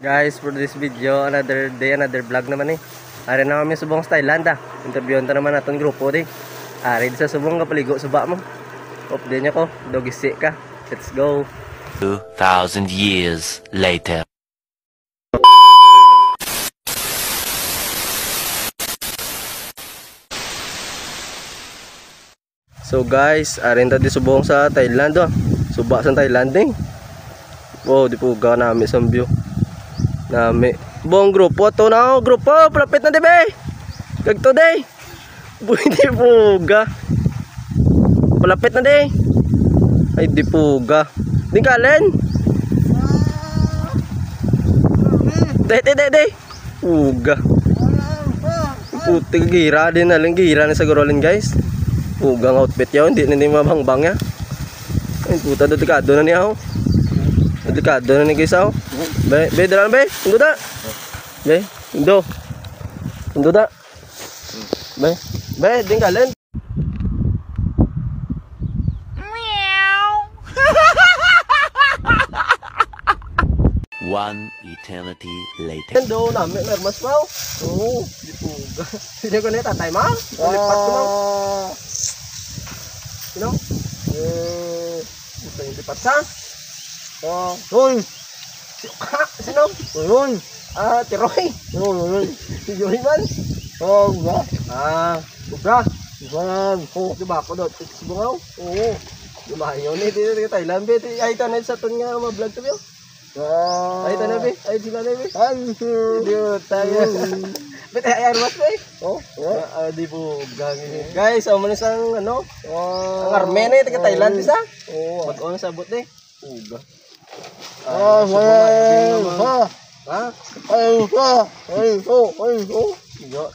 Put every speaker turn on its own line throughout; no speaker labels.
Guys, for this video, another day, another vlog naman eh. Ari na kami subong sa Thailand ah. Interviewin ta naman natin grupo di. Ari sa subong kapaligo suba mo. Update niya ko, dogisi ka. Let's go.
2,000 years later.
So guys, ari ta di subong sa Thailand ah. Suba sa Thailand eh. Wow, di po ga nami sa view. Nami. Buong grupo to na, grupo, palapit na di be. Gagto di. Di puga. Palapit na di. Ay di puga. Di kalen. Di. Puga. Puti gira din na lang gira na sa gorolin guys. Puga ng outfit yaw, hindi na ni mabangbang ya. Ay puta delikado na niya ako. Delikado na ni guys ako. Be, dalan be. Tunggu da. Be, tunggu da. Be, tinggalin.
One eternity later.
Endo namin nermas mau. Oh, di puga. Sino ko na tatay ma? Lipat ko mau. Sino? Gusto yung lipat sa? Oh, yun. Sino? Yun. Ah, Tiroy. Yun. Si Joy man. Oh, ba? Ah, buka. Oh, di ba ako doon? Bungaw? Oo. Lumayo ni dito sa Thailand be. Ay tanay sa ton nga ma-vlog to yo. Ay tanay be. Ay sila na be. Ay, Diyo tayo. Bet ay armas be. Oh, di po gangin. Guys, amo na sang ano? Ang army na taga Thailand isa. Oh, mag-on sa bot eh. Uga. Ah, Yo,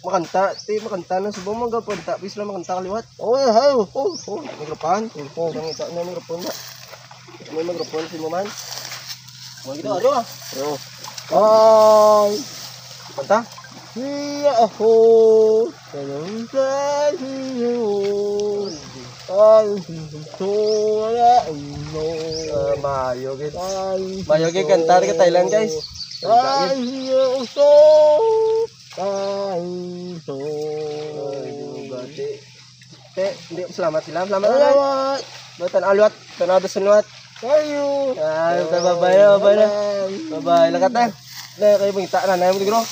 makanta na subong magapanta, bis lang makanta kaliwat. Mikrofon. Ang ita na mikrofon na. May mikrofon si Maman. Mo gitu ado ah. Yo. Kanta? Iya ako. Tanong sa iyo. Mayo gid kanta ka Thailand guys. Hindi selamat sila. Selamat. Buatan alwat, tanado sunwat. Ayo. Bye. Lakat na. Na kayo mangita na mo digro.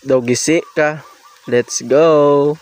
Dogisi ka. Let's go.